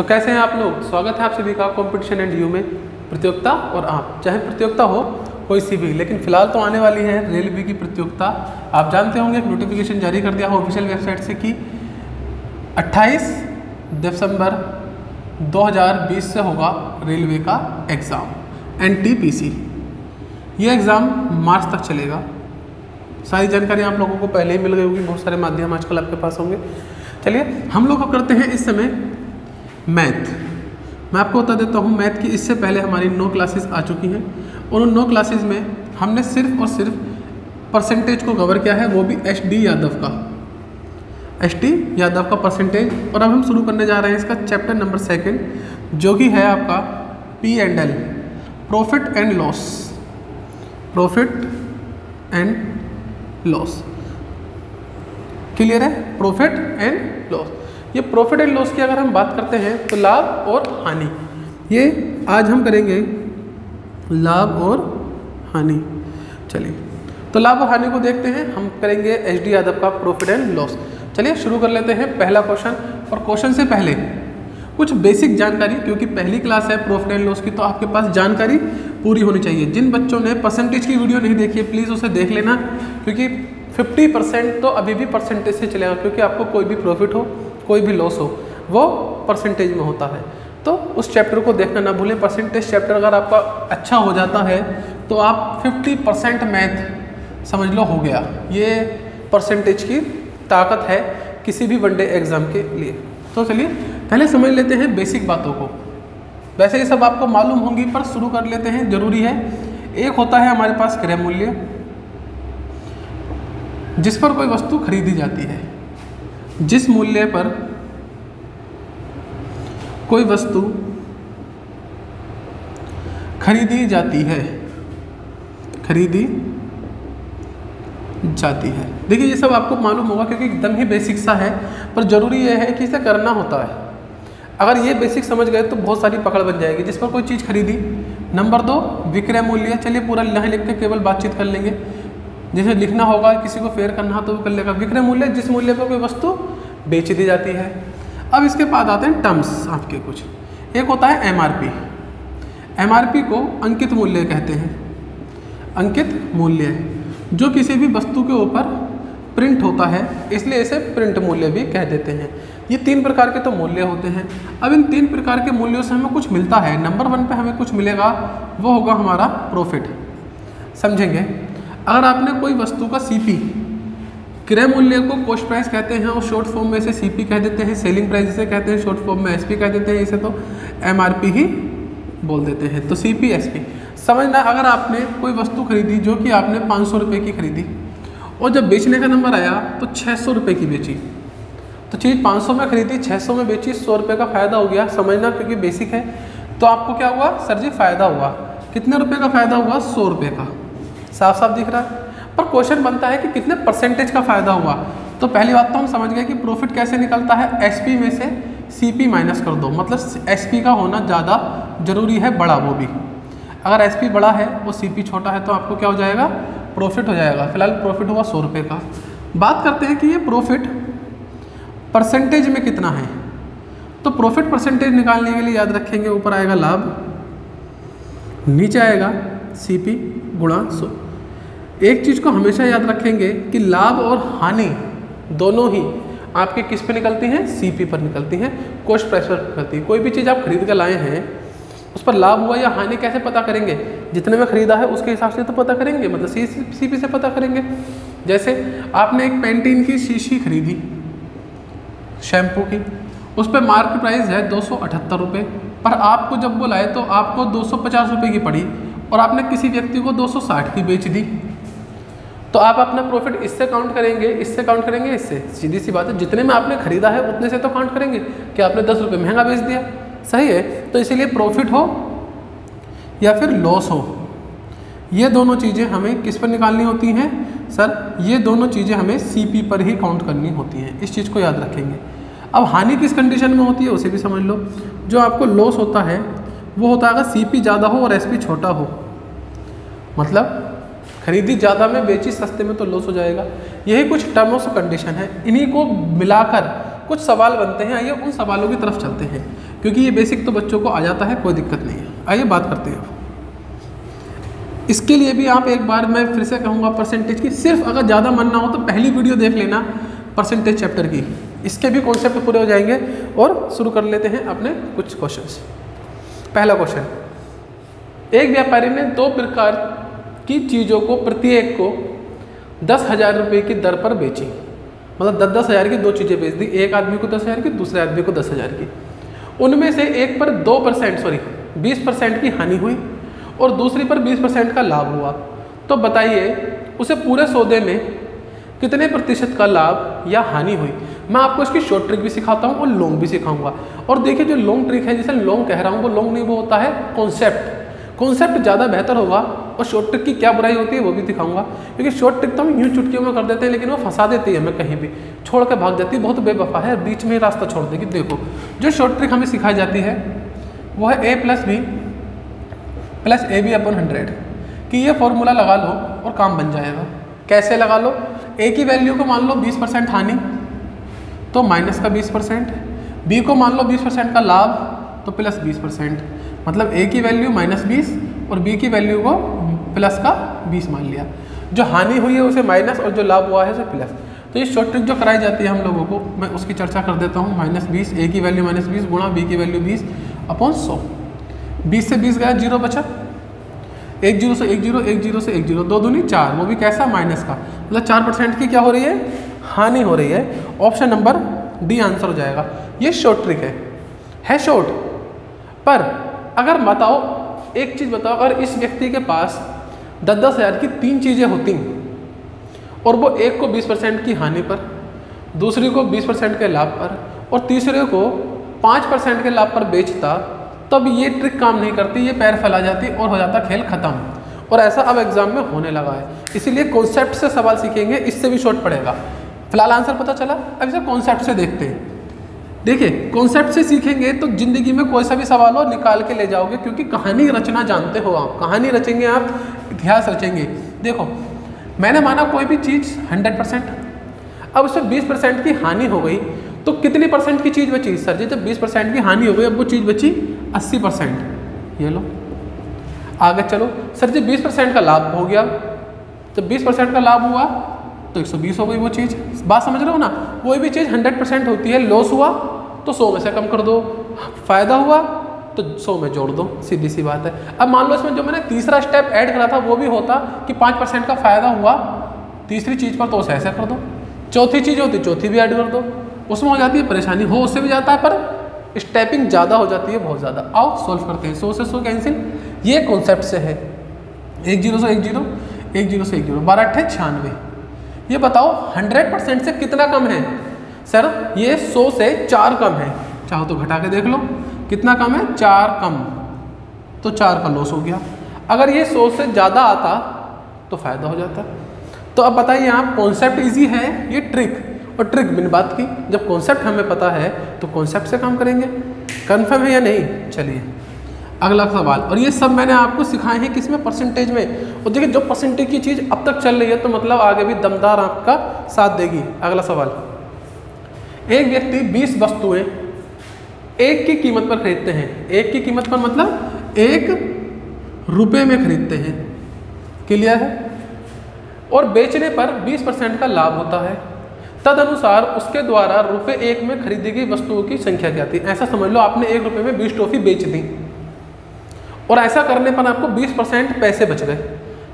तो कैसे हैं आप लोग। स्वागत है आप सभी का कंपटीशन एंड यू में। प्रतियोगिता और आप चाहे प्रतियोगिता हो कोई सी भी, लेकिन फिलहाल तो आने वाली है रेलवे की प्रतियोगिता। आप जानते होंगे एक नोटिफिकेशन जारी कर दिया हो ऑफिशियल वेबसाइट से कि 28 दिसंबर 2020 से होगा रेलवे का एग्ज़ाम NTPC। ये एग्ज़ाम मार्च तक चलेगा। सारी जानकारी आप लोगों को पहले ही मिल गई होगी, बहुत सारे माध्यम आजकल आपके पास होंगे। चलिए हम लोग अब करते हैं इस समय मैथ। मैं आपको बता देता हूँ मैथ की इससे पहले हमारी 9 क्लासेस आ चुकी हैं और उन 9 क्लासेस में हमने सिर्फ और सिर्फ परसेंटेज को कवर किया है, वो भी HD यादव का परसेंटेज। और अब हम शुरू करने जा रहे हैं इसका चैप्टर नंबर 2 जो कि है आपका P&L, profit and loss. Clear है? Profit and loss. ये प्रॉफिट एंड लॉस की अगर हम बात करते हैं तो लाभ और हानि, ये आज हम करेंगे लाभ और हानि। चलिए तो लाभ और हानि को देखते हैं। हम करेंगे HD यादव का प्रॉफिट एंड लॉस। चलिए शुरू कर लेते हैं पहला क्वेश्चन। और क्वेश्चन से पहले कुछ बेसिक जानकारी, क्योंकि पहली क्लास है प्रॉफिट एंड लॉस की, तो आपके पास जानकारी पूरी होनी चाहिए। जिन बच्चों ने परसेंटेज की वीडियो नहीं देखी है प्लीज़ उसे देख लेना, क्योंकि 50% तो अभी भी परसेंटेज से चलेगा, क्योंकि आपको कोई भी प्रॉफिट हो कोई भी लॉस हो वो परसेंटेज में होता है। तो उस चैप्टर को देखना ना भूलें। परसेंटेज चैप्टर अगर आपका अच्छा हो जाता है तो आप 50% मैथ समझ लो हो गया। ये परसेंटेज की ताकत है किसी भी वनडे एग्ज़ाम के लिए। तो चलिए पहले समझ लेते हैं बेसिक बातों को। वैसे ये सब आपको मालूम होंगी पर शुरू कर लेते हैं, ज़रूरी है। एक होता है हमारे पास क्रय मूल्य, जिस पर कोई वस्तु खरीदी जाती है। जिस मूल्य पर कोई वस्तु खरीदी जाती है देखिए ये सब आपको मालूम होगा क्योंकि एकदम ही बेसिक सा है, पर ज़रूरी ये है कि इसे करना होता है। अगर ये बेसिक समझ गए तो बहुत सारी पकड़ बन जाएगी। जिस पर कोई चीज़ खरीदी। नंबर 2 विक्रय मूल्य। चलिए पूरा नहीं लिख के केवल बातचीत कर लेंगे। जिसे लिखना होगा किसी को फेयर करना हो तो वो कर लेगा। विक्रय मूल्य, जिस मूल्य पर कोई वस्तु बेच दी जाती है। अब इसके बाद आते हैं टर्म्स आपके कुछ। एक होता है MRP को अंकित मूल्य कहते हैं। अंकित मूल्य जो किसी भी वस्तु के ऊपर प्रिंट होता है, इसलिए इसे प्रिंट मूल्य भी कह देते हैं। ये 3 प्रकार के तो मूल्य होते हैं। अब इन 3 प्रकार के मूल्यों से हमें कुछ मिलता है। नंबर 1 पे हमें कुछ मिलेगा, वो होगा हमारा प्रॉफिट। समझेंगे? अगर आपने कोई वस्तु का CP, क्रय मूल्य को कॉस्ट प्राइस कहते हैं और शॉर्ट फॉर्म में इसे CP कह देते हैं। सेलिंग प्राइस इसे कहते हैं, शॉर्ट फॉर्म में SP कह देते हैं। इसे तो MRP ही बोल देते हैं। तो CP SP समझना। अगर आपने कोई वस्तु खरीदी जो कि आपने 500 रुपये की खरीदी और जब बेचने का नंबर आया तो 600 रुपये की बेची, तो चीज़ 500 में खरीदी 600 में बेची, 100 रुपये का फ़ायदा हो गया। समझना, क्योंकि बेसिक है। तो आपको क्या हुआ सर जी? फ़ायदा हुआ। कितने रुपये का फ़ायदा हुआ? 100 रुपये का। साफ साफ दिख रहा है। पर क्वेश्चन बनता है कि कितने परसेंटेज का फ़ायदा हुआ। तो पहली बात तो हम समझ गए कि प्रॉफिट कैसे निकलता है। SP में से CP माइनस कर दो, मतलब SP का होना ज़्यादा ज़रूरी है, बड़ा वो भी। अगर SP बड़ा है और CP छोटा है तो आपको क्या हो जाएगा? प्रॉफिट हो जाएगा। फिलहाल प्रॉफिट हुआ 100 रुपये का। बात करते हैं कि ये प्रॉफिट परसेंटेज में कितना है। तो प्रॉफिट परसेंटेज निकालने के लिए याद रखेंगे, ऊपर आएगा लाभ, नीचे आएगा CP गुणा 100। एक चीज़ को हमेशा याद रखेंगे कि लाभ और हानि दोनों ही आपके किस पे निकलती हैं? CP पर निकलती हैं, कॉस्ट प्राइस पर निकलती है। कोई भी चीज़ आप खरीद कर लाए हैं उस पर लाभ हुआ या हानि कैसे पता करेंगे? जितने में खरीदा है उसके हिसाब से तो पता करेंगे, मतलब CP से पता करेंगे। जैसे आपने एक पेंटीन की शीशी खरीदी शैम्पू की, उस पर मार्क प्राइस है 278 रुपये, पर आपको जब बुलाए तो आपको 250 रुपये की पड़ी और आपने किसी व्यक्ति को 260 की बेच दी। तो आप अपना प्रॉफिट इससे काउंट करेंगे, इससे काउंट करेंगे, इससे। सीधी सी बात है, जितने में आपने खरीदा है उतने से तो काउंट करेंगे कि आपने 10 रुपये महंगा बेच दिया। सही है? तो इसीलिए प्रॉफिट हो या फिर लॉस हो, ये दोनों चीज़ें हमें किस पर निकालनी होती हैं सर? ये दोनों चीज़ें हमें CP पर ही काउंट करनी होती हैं। इस चीज़ को याद रखेंगे। अब हानि किस कंडीशन में होती है उसे भी समझ लो। जो आपको लॉस होता है वो होता है अगर CP ज़्यादा हो और SP छोटा हो, मतलब खरीदी ज़्यादा में बेची सस्ते में तो लॉस हो जाएगा। यही कुछ टर्म्स ऑफ कंडीशन है। इन्हीं को मिलाकर कुछ सवाल बनते हैं। आइए उन सवालों की तरफ चलते हैं। क्योंकि ये बेसिक तो बच्चों को आ जाता है, कोई दिक्कत नहीं है। आइए बात करते हैं। इसके लिए भी आप एक बार मैं फिर से कहूँगा परसेंटेज की, सिर्फ अगर ज़्यादा मन ना हो तो पहली वीडियो देख लेना परसेंटेज चैप्टर की, इसके भी कॉन्सेप्ट पूरे हो जाएंगे। और शुरू कर लेते हैं अपने कुछ क्वेश्चंस। पहला क्वेश्चन, एक व्यापारी ने 2 प्रकार की चीज़ों को प्रत्येक को 10,000 रुपये की दर पर बेची, मतलब 10,000 की 2 चीज़ें बेच दी, एक आदमी को 10,000 की, दूसरे आदमी को 10,000 की। उनमें से एक पर 20% की हानि हुई और दूसरी पर 20% का लाभ हुआ। तो बताइए उसे पूरे सौदे में कितने प्रतिशत का लाभ या हानि हुई। मैं आपको इसकी शॉर्ट ट्रिक भी सिखाता हूँ और लॉन्ग भी सिखाऊंगा। और देखिए जो लॉन्ग ट्रिक है, जिसे लॉन्ग कह रहा हूँ, वो लॉन्ग नहीं, वो होता है कॉन्सेप्ट ज़्यादा बेहतर होगा। और शॉर्ट ट्रिक की क्या बुराई होती है वो भी दिखाऊंगा, क्योंकि शॉर्ट ट्रिक तो हम यूँ चुटकियों में कर देते हैं, लेकिन वो फंसा देती है हमें, कहीं भी छोड़ के भाग जाती है, बहुत बेवफा है, बीच में ही रास्ता छोड़ देगी। देखो जो शॉर्ट ट्रिक हमें सिखाई जाती है वो है a + b + ab/100 कि ये फॉर्मूला लगा लो और काम बन जाएगा। कैसे लगा लो, a की वैल्यू को मान लो 20% हानि तो माइनस का 20%, b को मान लो 20% का लाभ तो प्लस 20%, मतलब a की वैल्यू -20 और b की वैल्यू को प्लस का 20 मान लिया। जो हानि हुई है उसे माइनस और जो लाभ हुआ है उसे प्लस। तो ये शॉर्ट ट्रिक जो कराई जाती है हम लोगों को, मैं उसकी चर्चा कर देता हूँ। -20, a की वैल्यू -20 गुणा b की वैल्यू 20/100, 20 से 20 गया, 0 बचा, 1 0 से 1 0, 1 0 से 1 0, 2 दूनी 4, वो भी कैसा माइनस का, मतलब 4% की क्या हो रही है, हानि हो रही है। ऑप्शन नंबर डी आंसर हो जाएगा। ये शॉर्ट ट्रिक है शॉर्ट। पर अगर बताओ एक चीज़ बताओ, अगर इस व्यक्ति के पास 10,000 की 3 चीज़ें होती और वो एक को 20% की हानि पर, दूसरी को 20% के लाभ पर और तीसरे को 5% के लाभ पर बेचता, तब ये ट्रिक काम नहीं करती, ये पैर फैला जाती और हो जाता खेल खत्म। और ऐसा अब एग्जाम में होने लगा है, इसीलिए कॉन्सेप्ट से सवाल सीखेंगे, इससे भी शॉर्ट पड़ेगा। फिलहाल आंसर पता चला, अब इसे कॉन्सेप्ट से देखते हैं। देखिए कॉन्सेप्ट से सीखेंगे तो जिंदगी में कोई सा भी सवाल हो निकाल के ले जाओगे, क्योंकि कहानी रचना जानते हो आप, कहानी रचेंगे आप, इतिहास रचेंगे। देखो मैंने माना कोई भी चीज़ 100%, अब उसमें 20% की हानि हो गई तो कितनी परसेंट की चीज़ बची सर जी? जब 20% की हानि हो गई अब वो चीज़ बची 80%। ये लो आगे चलो सर जी, 20% का लाभ हो गया, जब 20% का लाभ हुआ तो 120 हो गई वो चीज़। बात समझ रहे हो ना? कोई भी चीज़ 100% होती है, लॉस हुआ तो 100 में से कम कर दो, फ़ायदा हुआ तो 100 में जोड़ दो, सीधी सी बात है। अब मान लो इसमें जो मैंने तीसरा स्टेप ऐड करा था वो भी होता कि 5% का फ़ायदा हुआ तीसरी चीज़ पर, तो उसे ऐसा कर दो। चौथी चीज़ होती चौथी भी ऐड कर दो, उसमें हो जाती है परेशानी, हो उससे भी जाता है पर स्टेपिंग ज़्यादा हो जाती है, बहुत ज़्यादा। आओ सॉल्व करते हैं। 100 से 100 कैंसिल, ये कॉन्सेप्ट से है। 1 0 से 1 0, 1 0 से 1 0, 12 8 96। ये बताओ 100% से कितना कम है सर? ये 100 से 4 कम है, चाहो तो घटा के देख लो कितना कम है, 4 कम, तो 4 का लॉस हो गया। अगर ये 100 से ज़्यादा आता तो फ़ायदा हो जाता। तो अब बताइए आप, कॉन्सेप्ट इजी है, ये ट्रिक, और ट्रिक बिन बात की। जब कॉन्सेप्ट हमें पता है तो कॉन्सेप्ट से काम करेंगे। कन्फर्म है या नहीं? चलिए अगला सवाल। और ये सब मैंने आपको सिखाए हैं किसमें? परसेंटेज में। और देखिए जो परसेंटेज की चीज़ अब तक चल रही है तो मतलब आगे भी दमदार आपका साथ देगी। अगला सवाल, एक व्यक्ति 20 वस्तुएं एक की कीमत पर खरीदते हैं। एक की कीमत पर मतलब 1 रुपये में खरीदते हैं, क्लियर है? और बेचने पर 20% का लाभ होता है। तदनुसार उसके द्वारा ₹1 में खरीदी गई वस्तुओं की संख्या क्या थी? ऐसा समझ लो आपने 1 रुपये में 20 टॉफी बेच दी, और ऐसा करने पर आपको 20% पैसे बच गए,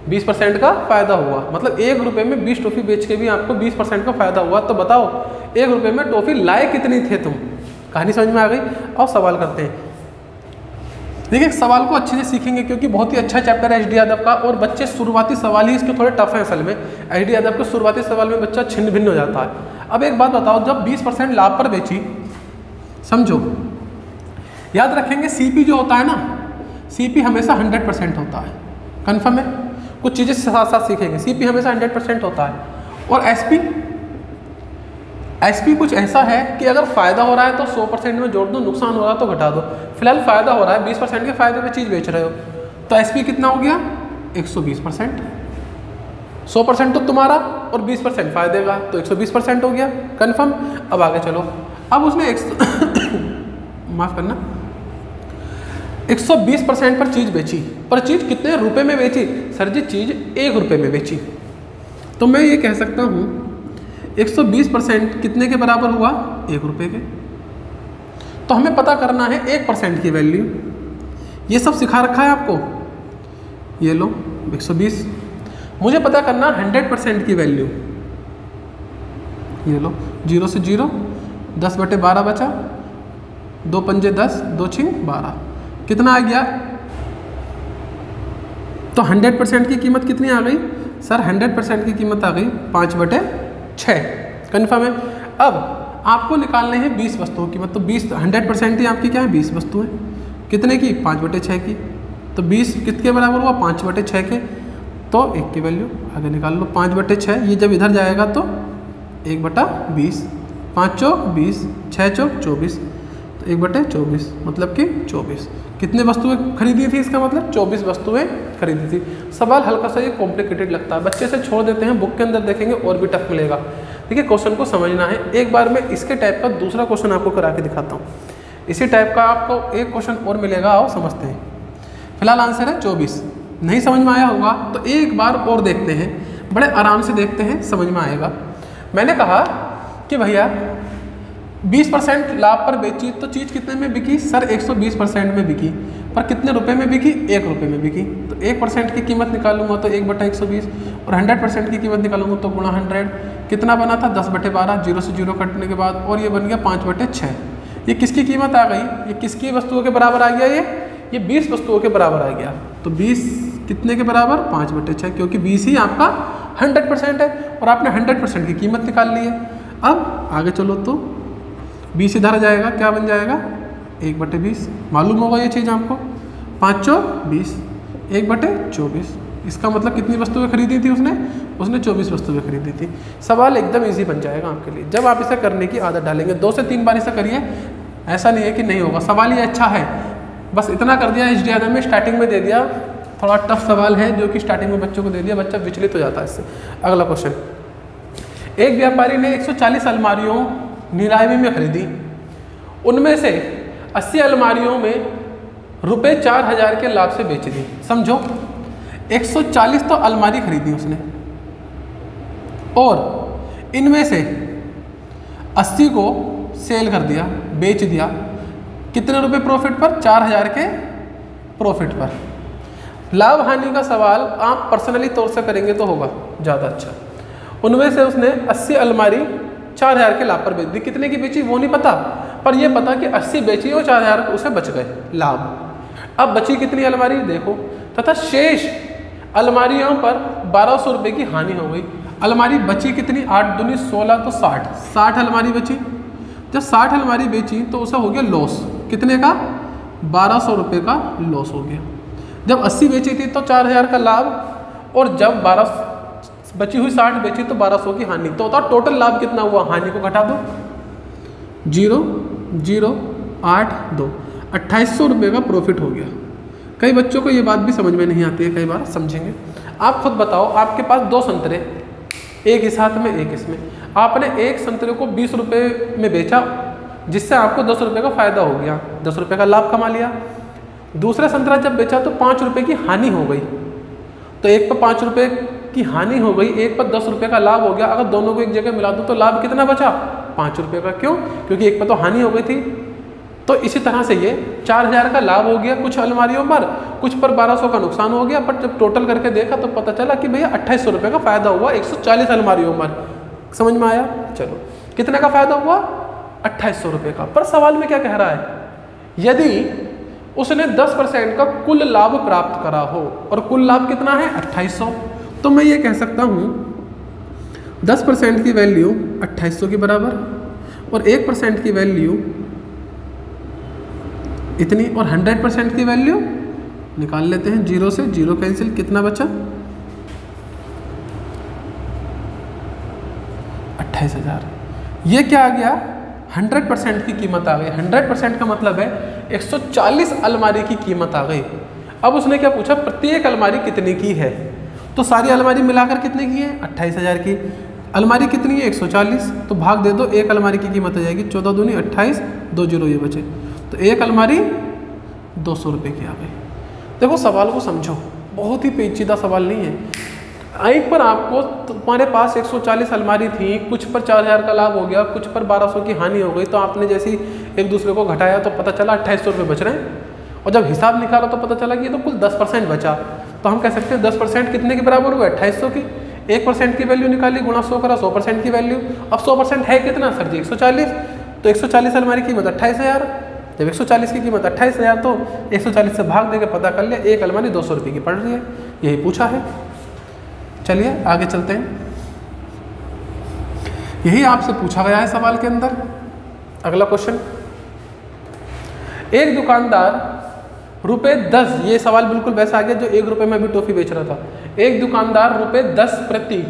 20% का फ़ायदा हुआ। मतलब 1 रुपये में 20 टॉफ़ी बेच के भी आपको 20% का फ़ायदा हुआ। तो बताओ 1 रुपये में टॉफ़ी लाए कितनी थे तुम? कहानी समझ में आ गई? और सवाल करते हैं। देखिए सवाल को अच्छे से सीखेंगे क्योंकि बहुत ही अच्छा चैप्टर है एचडी यादव का, और बच्चे शुरुआती सवाल ही इसके थोड़े टफ हैं असल में। एचडी यादव के शुरुआती सवाल में बच्चा छिन्न भिन्न हो जाता है। अब एक बात बताओ, जब 20% लाभ पर बेची, समझो याद रखेंगे सीपी जो होता है ना, सीपी हमेशा 100% होता है। कन्फर्म है? कुछ चीज़ें साथ साथ सीखेंगे। सीपी हमेशा 100% होता है। और एसपी कुछ ऐसा है कि अगर फ़ायदा हो रहा है तो 100% में जोड़ दो, नुकसान हो रहा है तो घटा दो। फिलहाल फ़ायदा हो रहा है, 20% के फ़ायदे में चीज़ बेच रहे हो, तो एसपी कितना हो गया? 120%। 100% तो तुम्हारा और 20% फ़ायदे का, तो 120% हो गया। कन्फर्म? अब आगे चलो। अब उसने माफ़ करना, 120% पर चीज़ बेची, पर चीज़ कितने रुपए में बेची? सर जी चीज़ 1 रुपये में बेची। तो मैं ये कह सकता हूँ 120% कितने के बराबर हुआ? 1 रुपये के। तो हमें पता करना है 1% की वैल्यू। ये सब सिखा रखा है आपको, ये लो 120। मुझे पता करना 100% की वैल्यू, ये लो 0 से 0, 10/12 बचा, 2 पंजे 10, 2 छिंग 12, कितना आ गया? तो 100% की कीमत कितनी आ गई? सर 100% की कीमत आ गई 5/6। कन्फर्म है? अब आपको निकालने हैं 20 वस्तुओं की कीमत। तो 100% ही आपकी क्या है? 20 वस्तुएं। कितने की? 5/6 की। तो 20 कितने बराबर हुआ? 5/6 के। तो 1 की वैल्यू आगे निकाल लो, 5/6। ये जब इधर जाएगा तो 1/20, 5 चौक 20, 6 चौक 24, तो 1/24 मतलब कि 24। कितने वस्तुएं खरीदी थी? इसका मतलब 24 वस्तुएं खरीदी थी। सवाल हल्का सा ये कॉम्प्लिकेटेड लगता है, बच्चे से छोड़ देते हैं, बुक के अंदर देखेंगे और भी टफ मिलेगा। ठीक है, क्वेश्चन को समझना है। एक बार मैं इसके टाइप का दूसरा क्वेश्चन आपको करा के दिखाता हूँ। इसी टाइप का आपको एक क्वेश्चन और मिलेगा, आओ समझते हैं। फिलहाल आंसर है 24। नहीं समझ में आया होगा तो एक बार और देखते हैं, बड़े आराम से देखते हैं, समझ में आएगा। मैंने कहा कि भैया 20% लाभ पर बेची तो चीज़ कितने में बिकी? सर 120% में बिकी, पर कितने रुपए में बिकी? 1 रुपये में बिकी। तो 1% की कीमत निकालूंगा तो 1/120, और 100% की कीमत निकालूंगा तो गुणा 100। कितना बना था? 10/12, 0 से 0 कटने के बाद, और ये बन गया 5/6। ये किसकी कीमत आ गई? ये किसकी वस्तुओं के बराबर आ गया? ये 20 वस्तुओं के बराबर आ गया। तो 20 कितने के बराबर? 5/6, क्योंकि 20 ही आपका 100% है और आपने 100% की कीमत निकाल ली है। अब आगे चलो तो 20 इधर जाएगा, क्या बन जाएगा? 1/20। मालूम होगा ये चीज़ आपको। 5 चौक 20, 1/24। इसका मतलब कितनी वस्तुएं खरीदी थी उसने? उसने 24 वस्तुएं खरीदी थी। सवाल एकदम इजी बन जाएगा आपके लिए जब आप इसे करने की आदत डालेंगे। 2 से 3 बार इसे करिए, ऐसा नहीं है कि नहीं होगा। सवाल ये अच्छा है, बस इतना कर दिया HDRM में, स्टार्टिंग में दे दिया। थोड़ा टफ सवाल है जो कि स्टार्टिंग में बच्चों को दे दिया, बच्चा विचलित हो जाता है इससे। अगला क्वेश्चन, एक व्यापारी ने 140 अलमारियों नीलामी में खरीदी। उनमें से 80 अलमारियों में रुपये 4000 के लाभ से बेची दी। समझो 140 तो अलमारी खरीदी उसने, और इनमें से 80 को सेल कर दिया, बेच दिया। कितने रुपए प्रॉफिट पर? 4000 के प्रॉफिट पर। लाभ हानि का सवाल आप पर्सनली तौर से करेंगे तो होगा ज़्यादा अच्छा। उनमें से उसने 80 अलमारी 4000 के लाभ पर बेच दी। कितने की बेची वो नहीं पता, पर यह पता कि 80 बेची और 4000 उसे बच गए लाभ। अब बची कितनी अलमारी देखो, तथा शेष अलमारियों पर 1200 रुपये की हानि हो गई। अलमारी बची कितनी? 8 दूनी 16, तो 60 अलमारी बची। जब 60 अलमारी बेची तो उसे हो गया लॉस। कितने का? 1200 रुपये का लॉस हो गया। जब 80 बेची थी तो 4000 का लाभ, और जब 12 बची हुई 60 बेची तो 1200 की हानि। तो होता टोटल लाभ कितना हुआ? हानि को घटा दो, 0 0 8 2, 2800 रुपये का प्रॉफिट हो गया। कई बच्चों को ये बात भी समझ में नहीं आती है, कई बार समझेंगे। आप खुद बताओ, आपके पास 2 संतरे, एक इस हाथ में एक इसमें। आपने एक संतरे को 20 रुपये में बेचा, जिससे आपको 10 रुपये का फ़ायदा हो गया, 10 रुपये का लाभ कमा लिया। दूसरा संतरा जब बेचा तो 5 रुपये की हानि हो गई। तो एक पर 5 रुपये की हानि हो गई, एक पर 10 रुपये का लाभ हो गया। अगर दोनों को एक जगह मिला दो तो लाभ कितना बचा? 5 रुपये का। क्यों? क्योंकि एक पर तो हानि हो गई थी। तो इसी तरह से ये 4000 का लाभ हो गया कुछ अलमारियों पर, कुछ पर 1200 का नुकसान हो गया। पर जब टोटल करके देखा तो पता चला कि भैया 2800 रुपये का फ़ायदा हुआ 140 अलमारियों पर। समझ में आया? चलो, कितने का फ़ायदा हुआ? 2800 रुपये का। पर सवाल में क्या कह रहा है? यदि उसने 10% का कुल लाभ प्राप्त करा हो, और कुल लाभ कितना है? 2800। तो मैं ये कह सकता हूँ 10% की वैल्यू 2800 के बराबर, और 1% की वैल्यू इतनी, और 100% की वैल्यू निकाल लेते हैं। 0 से 0 कैंसिल, कितना बचा? 28000। ये क्या आ गया? 100% की कीमत आ गई। 100% का मतलब है 140 अलमारी की कीमत आ गई। अब उसने क्या पूछा? प्रत्येक अलमारी कितने की है? तो सारी अलमारी मिलाकर कितने की है? 28000 की। अलमारी कितनी है? 140। तो भाग दे दो, एक अलमारी की कीमत आ जाएगी 14 दूनी 28, 2 0 ये बचे। तो एक अलमारी 200 रुपये की आ गई। देखो सवाल को समझो, बहुत ही पेचीदा सवाल नहीं है। एक पर आपको तुम्हारे पास 140 अलमारी थी, कुछ पर 4000 का लाभ हो गया, कुछ पर 1200 की हानि हो गई, तो आपने जैसे एक दूसरे को घटाया तो पता चला 2800 रुपये बच रहे हैं, और जब हिसाब निकाला तो पता चला कि ये तो कुल 10% बचा। तो हम कह सकते हैं 10% कितने के बराबर हुआ? 2800 की। 1% की वैल्यू निकाली, गुणा 100 करा, 100% की वैल्यू। अब 100% है कितना सर जी? 140। तो 140 अलमारी की कीमत 28,000। जब 140 की कीमत 28,000 तो 140 से भाग देकर पता कर लिया एक अलमारी 200 रुपये की पड़ रही है। यही पूछा है। चलिए आगे चलते हैं। यही आपसे पूछा गया है सवाल के अंदर। अगला क्वेश्चन, एक दुकानदार ₹10, ये सवाल बिल्कुल वैसा आ गया जो 1 रुपये में भी टॉफी बेच रहा था। एक दुकानदार ₹10 प्रति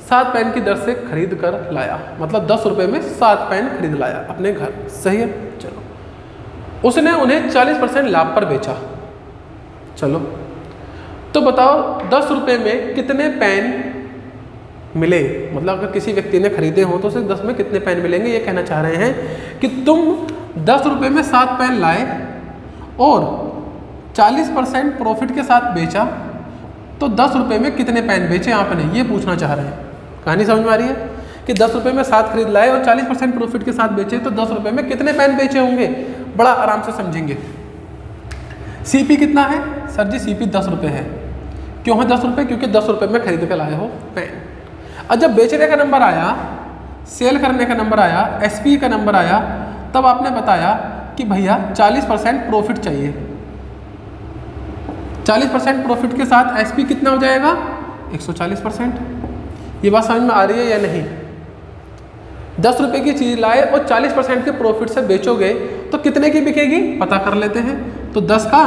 7 पेन की दर से खरीद कर लाया, मतलब 10 रुपये में 7 पेन खरीद लाया अपने घर। सही है। चलो, उसने उन्हें 40% लाभ पर बेचा। चलो तो बताओ 10 रुपये में कितने पेन मिले, मतलब अगर किसी व्यक्ति ने खरीदे हो तो उसे 10 में कितने पेन मिलेंगे। ये कहना चाह रहे हैं कि तुम 10 रुपये में 7 पेन लाए और 40% प्रॉफिट के साथ बेचा, तो 10 रुपये में कितने पेन बेचे आपने, ये पूछना चाह रहे हैं। कहानी समझ में आ रही है कि 10 रुपये में 7 खरीद लाए और 40% प्रॉफिट के साथ बेचे, तो 10 रुपये में कितने पेन बेचे होंगे, बड़ा आराम से समझेंगे। सीपी कितना है सर जी? सीपी 10 रुपये है। क्यों है 10 रुपये? क्योंकि 10 रुपये में खरीद कर लाए हो पेन। और जब बेचने का नंबर आया, सेल करने का नंबर आया, एसपी का नंबर आया, तब आपने बताया कि भैया 40% प्रॉफिट चाहिए। 40% प्रॉफिट के साथ एसपी कितना हो जाएगा? 140%। ये बात समझ में आ रही है या नहीं? 10 रुपये की चीज़ लाए और 40% के प्रॉफिट से बेचोगे तो कितने की बिकेगी, पता कर लेते हैं। तो 10 का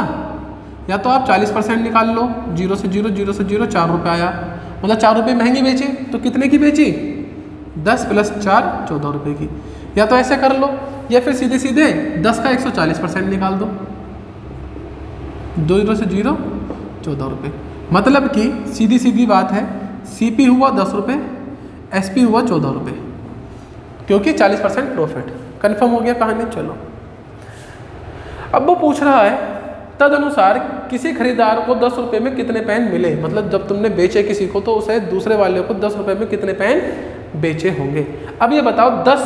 या तो आप 40% निकाल लो, 0 से 0, 0 से 0, 4 रुपये आया, मतलब 4 रुपये महंगी बेची, तो कितने की बेची? 10 + 4 14 रुपये की। या तो ऐसे कर लो, या फिर सीधे सीधे 10 का 140% निकाल दो, 0 से 0, 14 रुपये। मतलब कि सीधी सीधी बात है, सीपी हुआ 10 रुपये, एसपी हुआ 14 रुपये, क्योंकि 40% प्रॉफिट। कन्फर्म हो गया कहानी। चलो अब वो पूछ रहा है तदनुसार किसी खरीदार को 10 रुपये में कितने पेन मिले, मतलब जब तुमने बेचे किसी को तो उसे दूसरे वाले को 10 रुपये में कितने पेन बेचे होंगे। अब ये बताओ 10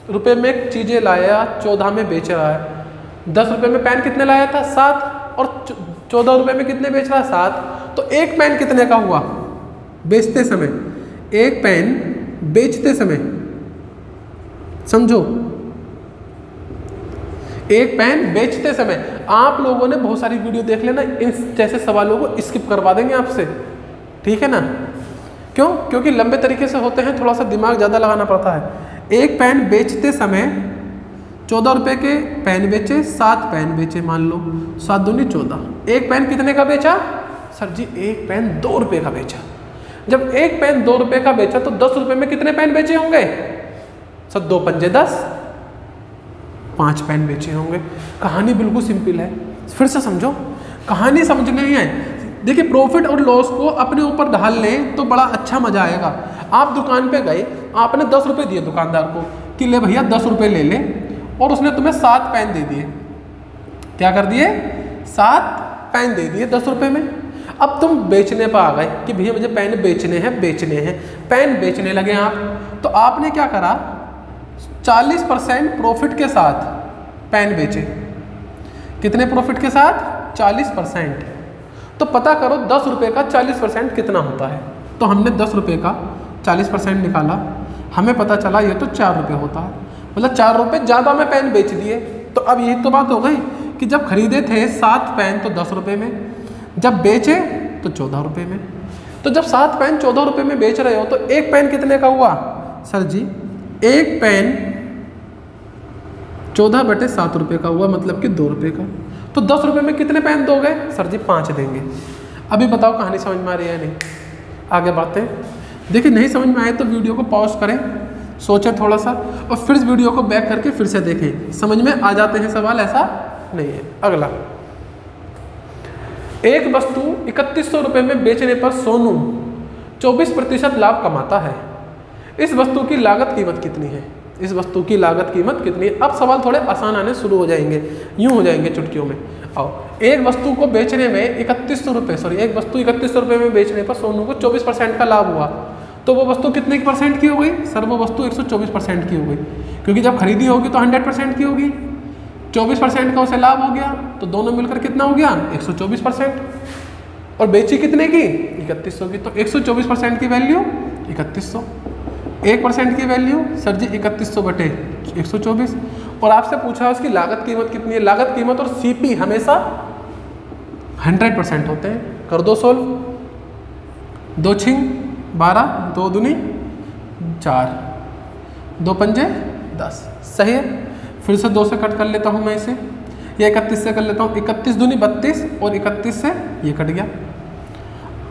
रुपये में चीज़ें लाया, 14 में बेच रहा है। 10 रुपये में पेन कितने लाया था? 7, और 14 रुपये में कितने बेच रहा है? 7। तो एक पेन कितने का हुआ बेचते समय? एक पेन बेचते समय, समझो, एक पेन बेचते समय। आप लोगों ने बहुत सारी वीडियो देख लेना, इन जैसे सवालों को स्किप करवा देंगे आपसे, ठीक है ना? क्यों? क्योंकि लंबे तरीके से होते हैं, थोड़ा सा दिमाग ज़्यादा लगाना पड़ता है। एक पेन बेचते समय 14 रुपये के पेन बेचे, 7 पेन बेचे, मान लो 7 दूनी 14। एक पेन कितने का बेचा सर जी? एक पेन 2 रुपये का बेचा। जब एक पेन 2 रुपये का बेचा तो 10 रुपये में कितने पेन बेचे होंगे सर? 2 पंजे 10, 5 पेन बेचे होंगे। कहानी बिल्कुल सिंपल है, फिर से समझो, कहानी समझनी है। देखिए प्रॉफिट और लॉस को अपने ऊपर ढाल लें तो बड़ा अच्छा मजा आएगा। आप दुकान पे गए, आपने 10 रुपये दिए दुकानदार को कि ले भैया 10 रुपये ले ले, और उसने तुम्हें 7 पेन दे दिए। क्या कर दिए? 7 पेन दे दिए 10 रुपये में। अब तुम बेचने पर आ गए कि भैया मुझे पेन बेचने हैं, पेन बेचने लगे आप। तो आपने क्या करा? 40% प्रॉफिट के साथ पेन बेचे। कितने प्रॉफिट के साथ? 40%। तो पता करो 10 रुपये का 40% कितना होता है। तो हमने 10 रुपये का 40% निकाला, हमें पता चला ये तो 4 रुपये होता है, मतलब 4 रुपये ज़्यादा में पेन बेच दिए। तो अब यही तो बात हो गई कि जब खरीदे थे 7 पेन तो 10 रुपये में, जब बेचे तो 14 रुपये में। तो जब 7 पेन 14 रुपये में बेच रहे हो तो एक पेन कितने का हुआ सर जी? एक पेन 14/7 रुपये का हुआ, मतलब कि 2 रुपये का। तो 10 रुपये में कितने पेन दोगे सर जी? 5 देंगे। अभी बताओ कहानी समझ में आ रही है नहीं? आगे बातें देखिए, नहीं समझ में आए तो वीडियो को पॉज करें, सोचें थोड़ा सा, और फिर इस वीडियो को बैक करके फिर से देखें, समझ में आ जाते हैं सवाल, ऐसा नहीं है। अगला, एक वस्तु 3100 रुपये में बेचने पर सोनू 24% लाभ कमाता है। इस वस्तु की लागत कीमत कितनी है? इस वस्तु की लागत कीमत कितनी है। अब सवाल थोड़े आसान आने शुरू हो जाएंगे, यूँ हो जाएंगे चुटकियों में। आओ, एक वस्तु को बेचने में 3100 रुपये, सॉरी एक वस्तु 3100 रुपये में बेचने पर सोनू को 24% का लाभ हुआ, तो वो वस्तु कितने % की हो गई सर? वो वस्तु 124% की हो गई, क्योंकि जब खरीदी होगी तो 100% की होगी, 24% का उसे लाभ हो गया, तो दोनों मिलकर कितना हो गया? 124%। और बेची कितने की? 3100 की, तो 124% की वैल्यू 3100, 1% की वैल्यू सर जी 3100 बटे 124। और आपसे पूछा उसकी लागत कीमत कितनी है। लागत कीमत और सीपी हमेशा 100% होते हैं। कर दो सोल्व, 2 छिंग 12, 2 दूनी 4, 2 पंजे 10, सही है। फिर से 2 से कट कर लेता हूँ मैं इसे, ये 31 से कर लेता हूँ, 31 दूनी 32 और 31 से ये कट गया,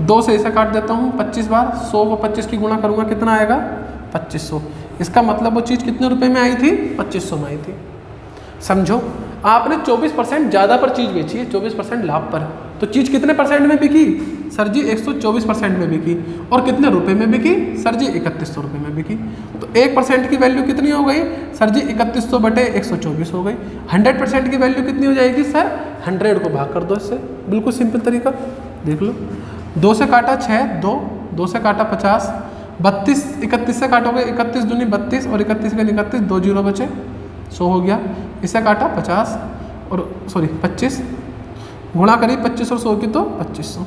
2 से इसे काट देता हूँ 25 बार, 100 को 25 की गुणा करूँगा कितना आएगा? 2500। इसका मतलब वो चीज़ कितने रुपए में आई थी? 2500 में आई थी। समझो, आपने 24% ज़्यादा पर चीज़ बेची है, 24% लाभ पर, तो चीज़ कितने % में बिकी सर जी? 124% में बिकी। और कितने रुपए में बिकी सर जी? 3100 रुपये में बिकी। तो 1% की वैल्यू कितनी हो गई सर जी? 3100 बटे 124 हो गई। 100% की वैल्यू कितनी हो जाएगी सर? 100 को भाग कर दो इससे, बिल्कुल सिंपल तरीका देख लो। 2 से काटा 6, 2 से काटा 50, 32, 31 से काटोगे 31 दूनी 32 और 31 का 31, 2 जीरो बचे, 100 हो गया। इसे काटा 50 और सॉरी 25, गुणा करी 25 और 100 की तो 2500।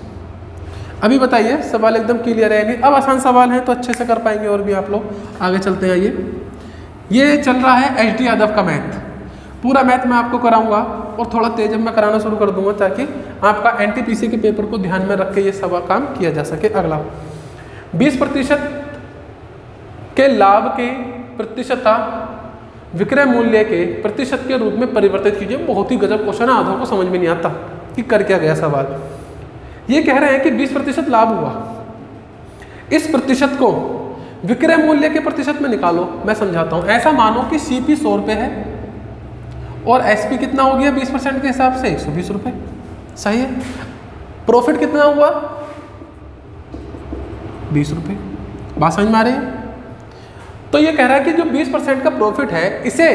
अभी बताइए, सवाल एकदम क्लियर है नहीं? अब आसान सवाल है तो अच्छे से कर पाएंगे और भी आप लोग। आगे चलते हैं। ये चल रहा है एच डी यादव का मैथ। पूरा मैथ मैं आपको कराऊंगा और थोड़ा तेज मैं कराना शुरू कर दूंगा ताकि आपका एनटीपीसी के पेपर को ध्यान में रख के ये सब काम किया जा सके। अगला 20% के लाभ की प्रतिशतता विक्रय मूल्य के प्रतिशत के रूप में परिवर्तित कीजिए। बहुत ही गजब क्वेश्चन है, आधों को समझ में नहीं आता कि कर क्या गया सवाल। ये कह रहे हैं कि 20% लाभ हुआ, इस प्रतिशत को विक्रय मूल्य के प्रतिशत में निकालो। मैं समझाता हूँ। ऐसा मानो कि सीपी 100 रुपये है और एसपी कितना हो गया 20% के हिसाब से? 120 रुपये, सही है। प्रॉफिट कितना हुआ? 20 रुपये। बात समझ में आ रही है? तो ये कह रहा है कि जो 20% का प्रॉफिट है इसे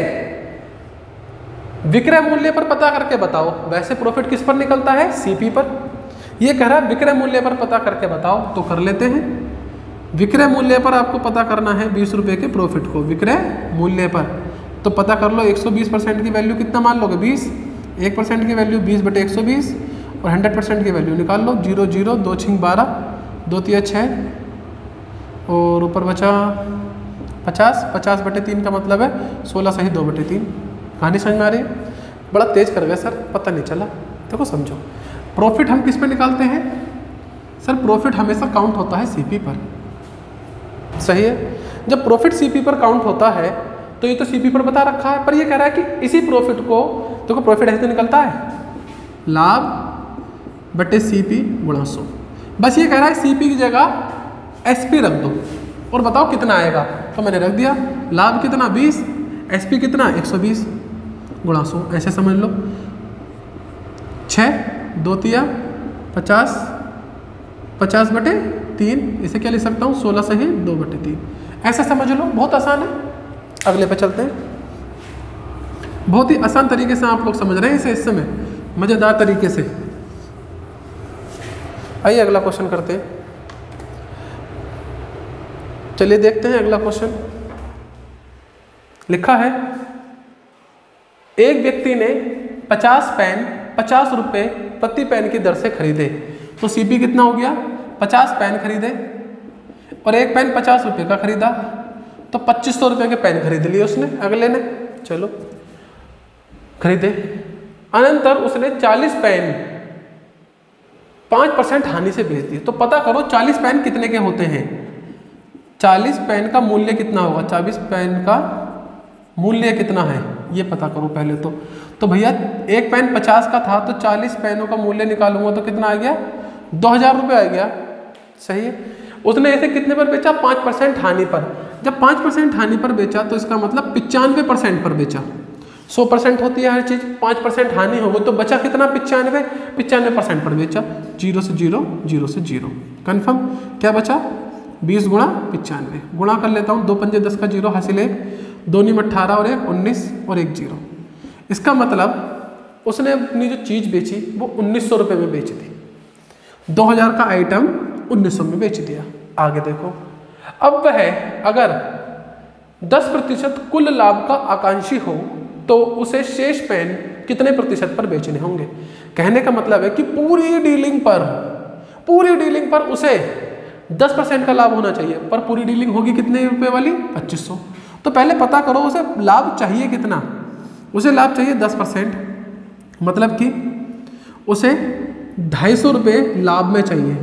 विक्रय मूल्य पर पता करके बताओ। वैसे प्रॉफिट किस पर निकलता है? सीपी पर। ये कह रहा है विक्रय मूल्य पर पता करके बताओ, तो कर लेते हैं। विक्रय मूल्य पर आपको पता करना है 20 रुपये के प्रॉफिट को विक्रय मूल्य पर, तो पता कर लो। 120% की वैल्यू कितना मान लोगे? 20। 1% की वैल्यू 20 बटे 120 और 100% की वैल्यू निकाल लो। 0 0, 2 छिंग 12, 2 तिया 6 और ऊपर बचा 50। 50 बटे 3 का मतलब है 16 सही 2 बटे 3। कहानी समझ में आ रही है? बड़ा तेज कर गया सर, पता नहीं चला। देखो समझो, प्रॉफिट हम किस पे निकालते हैं सर? प्रॉफिट हमेशा काउंट होता है सीपी पर, सही है। जब प्रॉफिट सीपी पर काउंट होता है तो ये तो सीपी पर बता रखा है, पर ये कह रहा है कि इसी प्रॉफिट को, देखो प्रॉफिट ऐसे निकलता है लाभ बटे सीपी गुणा 100। बस ये कह रहा है सीपी की जगह एसपी रख दो और बताओ कितना आएगा। तो मैंने रख दिया। लाभ कितना? 20, एसपी कितना? 120 गुणा 100, ऐसे समझ लो। 6, 2 तिया 50, 50 बटे 3, इसे क्या लिख सकता हूँ? 16 सही 2 बटे 3, ऐसे समझ लो। बहुत आसान है। अगले पे चलते हैं। बहुत ही आसान तरीके से आप लोग समझ रहे हैं इसे इस समय, मज़ेदार तरीके से। आइए अगला क्वेश्चन करते हैं। चलिए देखते हैं अगला क्वेश्चन। लिखा है एक व्यक्ति ने 50 पेन 50 रुपये प्रति पेन की दर से खरीदे, तो सीपी कितना हो गया? 50 पेन खरीदे और एक पेन 50 रुपये का खरीदा, तो 2500 रुपये के पेन खरीद लिए उसने, अगले ने। चलो खरीदे। अनंतर उसने 40 पेन 5% हानि से बेच दिए। तो पता करो 40 पेन कितने के होते हैं? 40 पेन का मूल्य कितना होगा? 40 पेन का मूल्य कितना है ये पता करो पहले तो भैया एक पेन 50 का था, तो 40 पेनों का मूल्य निकालूंगा तो कितना आ गया? 2000 रुपये आ गया, सही है। उसने इसे कितने पर बेचा? 5% हानि पर। जब 5% हानि पर बेचा तो इसका मतलब 95% पर बेचा। 100% होती है हर चीज़, 5% हानि हो गई तो बचा कितना? 95% पर बेचा। 0 से 0, 0 से 0, कन्फर्म। क्या बचा? 20 गुणा 95, गुणा कर लेता हूँ। 2 पंजे 10 का 0 हासिल 1, 2 × 18 और 1 19 और 1 0। इसका मतलब उसने अपनी जो चीज़ बेची वो 1900 रुपये में बेची थी, 2000 का आइटम 1900 में बेच दिया। आगे देखो, अब वह अगर 10% कुल लाभ का आकांक्षी हो तो उसे शेष पेन कितने प्रतिशत पर बेचने होंगे। कहने का मतलब है कि पूरी डीलिंग पर उसे 10% का लाभ होना चाहिए, पर पूरी डीलिंग होगी कितने रुपए वाली, 2500। तो पहले पता करो उसे लाभ चाहिए कितना। उसे लाभ चाहिए 10%, मतलब कि उसे 250 रुपये लाभ में चाहिए,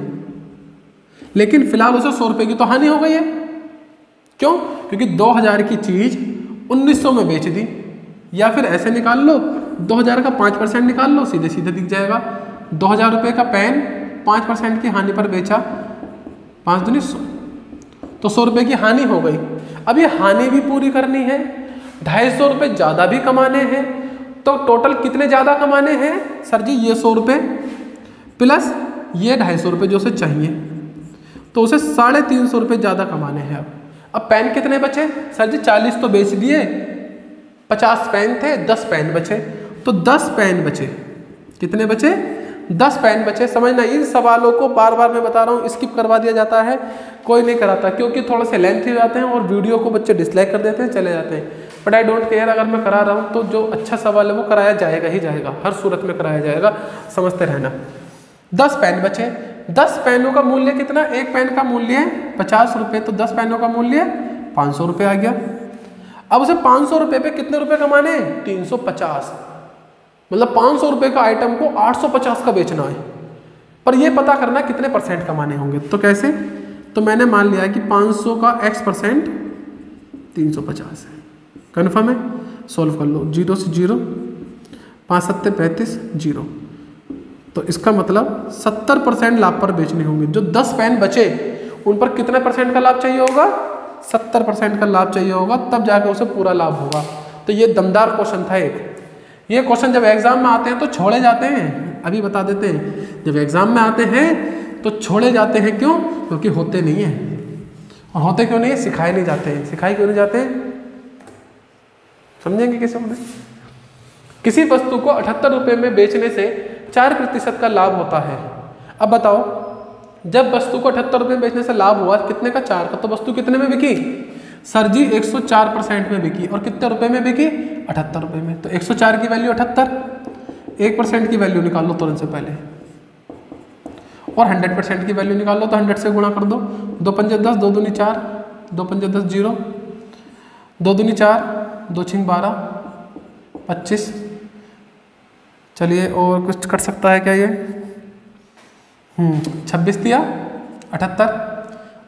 लेकिन फिलहाल उसे 100 रुपये की तो हानि हो गई है। क्यों? क्योंकि 2000 की चीज़ 1900 में बेच दी। या फिर ऐसे निकाल लो, 2000 का 5% निकाल लो, सीधे सीधे दिख जाएगा। 2000 रुपये का पेन 5% की हानि पर बेचा, 5 दूनी 100, तो 100 रुपये की हानि हो गई। अब ये हानि भी पूरी करनी है, 250 रुपये ज़्यादा भी कमाने हैं, तो टोटल कितने ज़्यादा कमाने हैं सर जी, ये 100 रुपये प्लस ये 250 रुपये जो उसे चाहिए, तो उसे 350 रुपये ज़्यादा कमाने हैं। अब पेन कितने बचे सर जी, 40 तो बेच दिए, 50 पेन थे, 10 पेन बचे, तो 10 पेन बचे। कितने बचे? 10 पेन बचे। समझना, इन सवालों को बार बार मैं बता रहा हूँ, स्किप करवा दिया जाता है, कोई नहीं कराता, क्योंकि थोड़े से लेंथी हो जाते हैं और वीडियो को बच्चे डिसलाइक कर देते हैं, चले जाते हैं। बट आई डोंट केयर, अगर मैं करा रहा हूँ तो जो अच्छा सवाल है वो कराया जाएगा ही जाएगा, हर सूरत में कराया जाएगा, समझते रहना। 10 पेन बचे, 10 पेनों का मूल्य कितना, एक पेन का मूल्य है 50 रुपये, तो 10 पेनों का मूल्य 500 रुपये आ गया। अब उसे 500 रुपये पे कितने रुपए कमाने हैं, 350, मतलब 500 रुपये का आइटम को 850 का बेचना है। पर ये पता करना कितने % कमाने होंगे। तो कैसे, तो मैंने मान लिया कि 500 का x% 350 है, कन्फर्म है। सॉल्व कर लो, 0 से 0, 5 7 35 0, तो इसका मतलब 70% लाभ पर बेचने होंगे। जो 10 पेन बचे उन पर कितने % का लाभ चाहिए होगा, 70% का लाभ चाहिए होगा, तब जाकर उसे पूरा लाभ होगा। तो ये दमदार क्वेश्चन था एक। ये क्वेश्चन जब एग्जाम में आते हैं तो छोड़े जाते हैं, अभी बता देते हैं, जब एग्जाम में आते हैं तो छोड़े जाते हैं। क्यों? क्योंकि होते नहीं हैं। और होते क्यों नहीं है, सिखाए नहीं जाते हैं। सिखाए क्यों नहीं जाते हैं, समझेंगे किसी में। किसी वस्तु को 78 रुपये में बेचने से 4% का लाभ होता है। अब बताओ, जब वस्तु को 78 रुपये में बेचने से लाभ हुआ कितने का, 4 का, तो वस्तु कितने में बिकी सर जी, 104% में बिकी। और कितने रुपए में बिकी, 78 रुपये में। तो 104 की वैल्यू 78, 1% की वैल्यू निकाल लो तुरंत से पहले, और 100% की वैल्यू निकाल लो, तो 100 से गुणा कर दो। 2 पंजे 10, 2 दूनी 4, 2 पंजे 10 0, 2 दूनी 4, 2 छिंग 12, 25। चलिए और कुछ कट सकता है क्या ये, 26 दिया 78,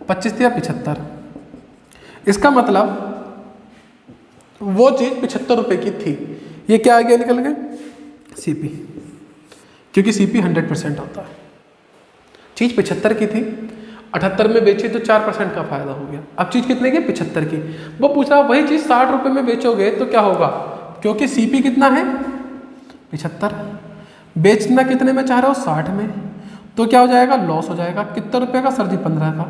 25 दिया 75। इसका मतलब वो चीज़ 75 रुपये की थी, ये क्या आ गया निकल गया, CP, क्योंकि CP 100% होता है। चीज़ 75 की थी, 78 में बेची तो 4% का फायदा हो गया। अब चीज़ कितने की, 75 की। वो पूछ रहा वही चीज़ 60 रुपये में बेचोगे तो क्या होगा, क्योंकि CP कितना है 75, बेचना कितने में चाह रहे हो 60 में, तो क्या हो जाएगा, लॉस हो जाएगा। कितने रुपए का सर जी, 15 का।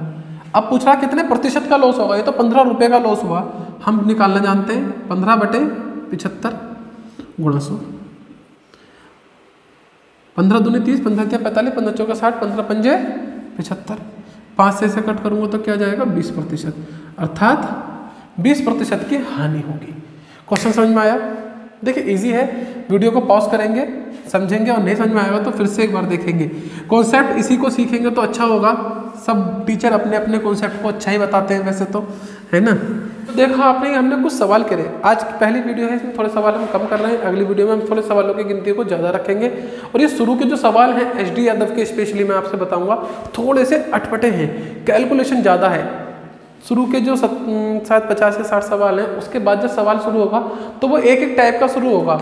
अब पूछ रहा कितने प्रतिशत का लॉस होगा, ये तो 15 रुपये का लॉस हुआ। हम निकालना जानते हैं, 15/75 गुणा 100, 15 दूनी 30, 15 तिया 45, 15 चौका 60, 15 पंजे 75। 5 से कट करूँगा तो क्या जाएगा, 20%, अर्थात 20% की हानि होगी। क्वेश्चन समझ में आया? देखिए इजी है, वीडियो को पॉज करेंगे, समझेंगे, और नहीं समझ में आएगा तो फिर से एक बार देखेंगे। कॉन्सेप्ट इसी को सीखेंगे तो अच्छा होगा। सब टीचर अपने अपने कॉन्सेप्ट को अच्छा ही बताते हैं वैसे तो, है ना। तो देखा आपने, हमने कुछ सवाल करे। आज की पहली वीडियो है, इसमें थोड़े सवाल हम कम कर रहे हैं, अगली वीडियो में हम थोड़े सवालों की गिनती को ज़्यादा रखेंगे। और ये शुरू के जो सवाल हैं HD यादव के स्पेशली मैं आपसे बताऊँगा, थोड़े से अटपटे हैं, कैलकुलेशन ज़्यादा है। शुरू के जो शायद 50 से 60 सवाल हैं, उसके बाद जब सवाल शुरू होगा तो वो एक एक टाइप का शुरू होगा,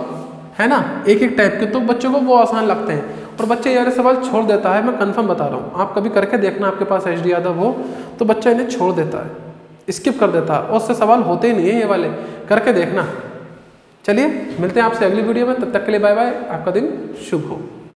है ना, एक एक टाइप के, तो बच्चों को वो आसान लगते हैं और बच्चे यार सवाल छोड़ देता है। मैं कंफर्म बता रहा हूँ, आप कभी करके देखना, आपके पास HD यादव हो तो बच्चा इन्हें छोड़ देता है, स्किप कर देता है, और उससे सवाल होते ही नहीं है ये वाले, करके देखना। चलिए मिलते हैं आपसे अगली वीडियो में, तब तक के लिए बाय बाय, आपका दिन शुभ हो।